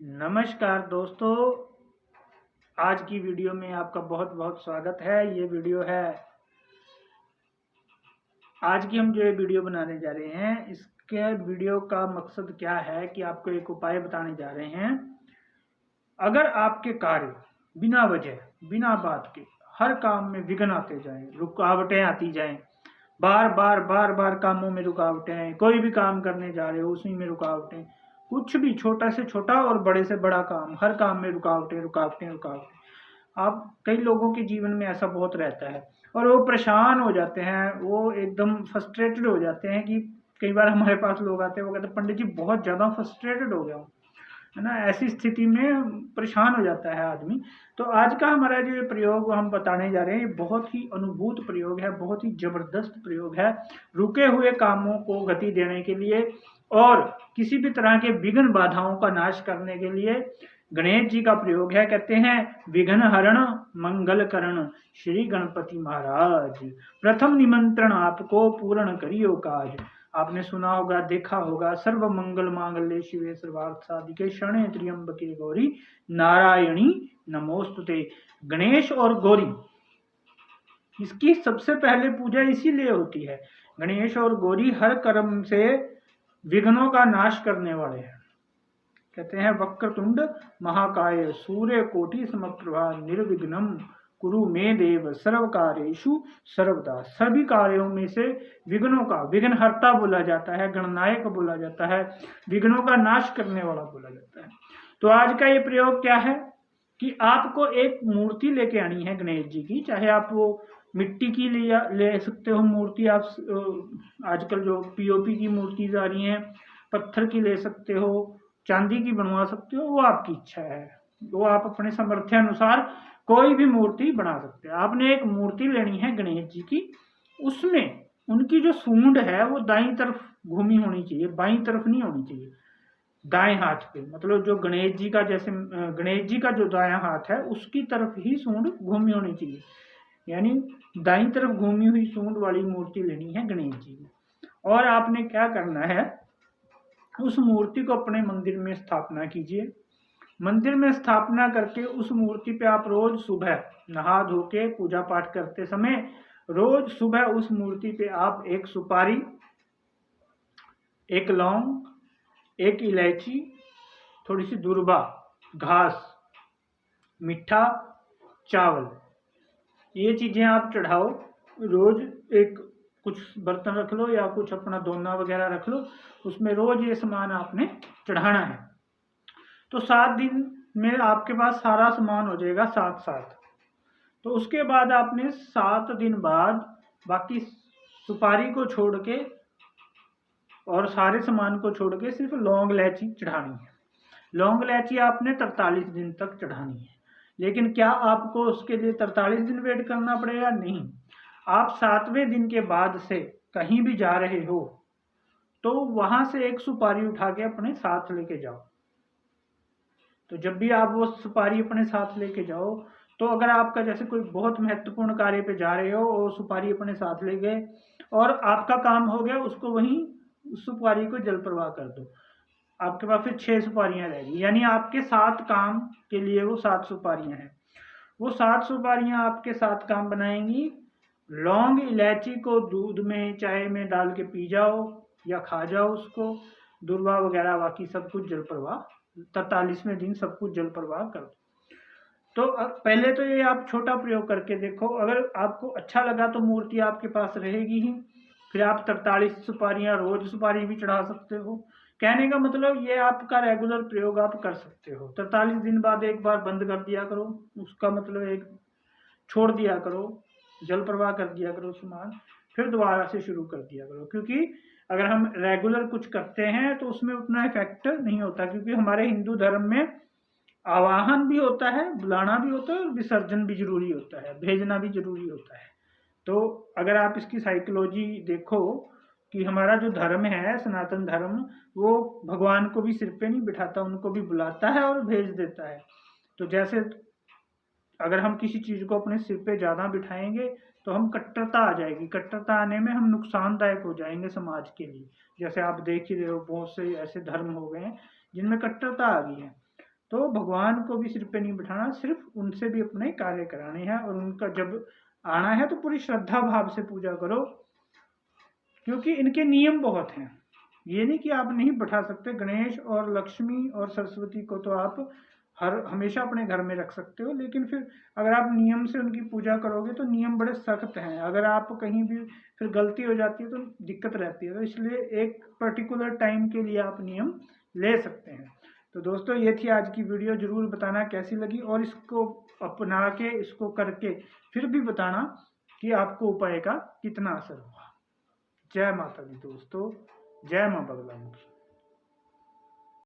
नमस्कार दोस्तों, आज की वीडियो में आपका बहुत बहुत स्वागत है। ये वीडियो है आज की हम जो ये वीडियो बनाने जा रहे हैं, इसके वीडियो का मकसद क्या है कि आपको एक उपाय बताने जा रहे हैं। अगर आपके कार्य बिना वजह, बिना बात के हर काम में विघ्न आते जाएं, रुकावटें आती जाएं, बार बार कामों में रुकावटें, कोई भी काम करने जा रहे हो उसी में रुकावटें, कुछ भी छोटा से छोटा और बड़े से बड़ा काम, हर काम में रुकावटें रुकावटें रुकावटें। आप कई लोगों के जीवन में ऐसा बहुत रहता है और वो परेशान हो जाते हैं, वो एकदम फ्रस्ट्रेटेड हो जाते हैं कि कई बार हमारे पास लोग आते हैं, वो कहते हैं पंडित जी बहुत ज़्यादा फ्रस्ट्रेटेड हो गया हूँ, है ना। ऐसी स्थिति में परेशान हो जाता है आदमी। तो आज का हमारा जो प्रयोग हम बताने जा रहे हैं, ये बहुत ही अनुभूत प्रयोग है, बहुत ही जबरदस्त प्रयोग है रुके हुए कामों को गति देने के लिए और किसी भी तरह के विघ्न बाधाओं का नाश करने के लिए। गणेश जी का प्रयोग है। कहते हैं विघ्न हरण मंगल करण श्री गणपति महाराज, प्रथम निमंत्रण आपको पूर्ण करियो काज। आपने सुना होगा, देखा होगा, सर्व मंगल मांगल्ये शिवे सर्वार्थ साधिके शरण्ये त्र्यंबके गौरी नारायणी नमोस्तुते। गणेश और गौरी, इसकी सबसे पहले पूजा इसीलिए होती है। गणेश और गौरी हर कर्म से विघ्नों का नाश करने वाले हैं। कहते हैं वक्रतुंड महाकाय सूर्य कोटि समप्रभा निर्विघ्नम कुरु मे देव सर्व कार्येषु सर्वदा। सभी कार्यों में से विघ्नों का, विघ्नहर्ता बोला जाता है, गणनायक बोला जाता है, विघ्नों का नाश करने वाला बोला जाता है। तो आज का ये प्रयोग क्या है कि आपको एक मूर्ति लेके आनी है गणेश जी की। चाहे आप वो मिट्टी की ले सकते हो मूर्ति, आप आजकल जो पीओपी की मूर्ति आ रही हैं, पत्थर की ले सकते हो, चांदी की बनवा सकते हो, वो आपकी इच्छा है। वो आप अपने सामर्थ्य अनुसार कोई भी मूर्ति बना सकते हैं। आपने एक मूर्ति लेनी है गणेश जी की, उसमें उनकी जो सूंड है वो दाईं तरफ घूमी होनी चाहिए, बाईं तरफ नहीं होनी चाहिए। दाएं हाथ पे, मतलब जो गणेश जी का, जैसे गणेश जी का जो दायां हाथ है उसकी तरफ ही सूंड घूमी होनी चाहिए, यानी दाईं तरफ घूमी हुई सूंड वाली मूर्ति लेनी है गणेश जी की। और आपने क्या करना है, उस मूर्ति को अपने मंदिर में स्थापना कीजिए। मंदिर में स्थापना करके उस मूर्ति पे आप रोज सुबह नहा धो के पूजा पाठ करते समय रोज सुबह उस मूर्ति पे आप एक सुपारी, एक लौंग, एक इलायची, थोड़ी सी दूर्बा, घास, मीठा, चावल, ये चीजें आप चढ़ाओ। रोज एक कुछ बर्तन रख लो या कुछ अपना दोना वगैरह रख लो, उसमें रोज ये सामान आपने चढ़ाना है। तो 7 दिन में आपके पास सारा सामान हो जाएगा साथ साथ। तो उसके बाद आपने 7 दिन बाद बाकी सुपारी को छोड़ के और सारे सामान को छोड़ के सिर्फ लौंग इलायची चढ़ानी है। लौंग इलायची आपने 43 दिन तक चढ़ानी है। लेकिन क्या आपको उसके लिए 43 दिन वेट करना पड़ेगा? नहीं। आप 7वें दिन के बाद से कहीं भी जा रहे हो तो वहां से एक सुपारी उठा के अपने साथ लेके जाओ। तो जब भी आप वो सुपारी अपने साथ लेके जाओ, तो अगर आपका जैसे कोई बहुत महत्वपूर्ण कार्य पे जा रहे हो और सुपारी अपने साथ ले गए और आपका काम हो गया, उसको वहीं उस सुपारी को जल प्रवाह कर दो। आपके पास फिर 6 सुपारियां रहेगी, यानी आपके 7 काम के लिए वो 7 सुपारियां हैं। वो 7 सुपारियां आपके 7 काम बनाएंगी। लौंग इलायची को दूध में, चाय में डाल के पी जाओ या खा जाओ उसको। दूर्वा वगैरह बाकी सब कुछ जल प्रवाह, 43वें दिन सब कुछ जल प्रवाह कर दो। तो पहले तो ये आप छोटा प्रयोग करके देखो, अगर आपको अच्छा लगा तो मूर्ति आपके पास रहेगी ही। फिर आप 43 सुपारियां रोज सुपारी भी चढ़ा सकते हो। कहने का मतलब ये आपका रेगुलर प्रयोग आप कर सकते हो। 43 दिन बाद एक बार बंद कर दिया करो, उसका मतलब एक छोड़ दिया करो, जल प्रवाह कर दिया करो सामान, फिर दोबारा से शुरू कर दिया करो। क्योंकि अगर हम रेगुलर कुछ करते हैं तो उसमें उतना इफेक्ट नहीं होता, क्योंकि हमारे हिंदू धर्म में आवाहन भी होता है, बुलाना भी होता है और विसर्जन भी जरूरी होता है, भेजना भी जरूरी होता है। तो अगर आप इसकी साइकोलॉजी देखो कि हमारा जो धर्म है, सनातन धर्म, वो भगवान को भी सिर पे नहीं बिठाता, उनको भी बुलाता है और भेज देता है। तो जैसे अगर हम किसी चीज को अपने सिर पे ज्यादा बिठाएंगे तो हम कट्टरता आ जाएगी, कट्टरता आने में हम नुकसानदायक हो जाएंगे समाज के लिए। जैसे आप देख ही रहे हो, बहुत से ऐसे धर्म हो गए हैं जिनमें कट्टरता आ गई है। तो भगवान को भी सिर पे नहीं बिठाना, सिर्फ उनसे भी अपने कार्य कराने हैं, और उनका जब आना है तो पूरी श्रद्धा भाव से पूजा करो, क्योंकि इनके नियम बहुत हैं। ये नहीं कि आप नहीं बैठा सकते, गणेश और लक्ष्मी और सरस्वती को तो आप हमेशा अपने घर में रख सकते हो, लेकिन फिर अगर आप नियम से उनकी पूजा करोगे तो नियम बड़े सख्त हैं, अगर आप कहीं भी फिर गलती हो जाती है तो दिक्कत रहती है, तो इसलिए एक पर्टिकुलर टाइम के लिए आप नियम ले सकते हैं। तो दोस्तों ये थी आज की वीडियो, जरूर बताना कैसी लगी, और इसको अपना के इसको करके फिर भी बताना कि आपको उपाय का कितना असर हुआ। जय माता दी दोस्तों, जय मां बगलामुखी।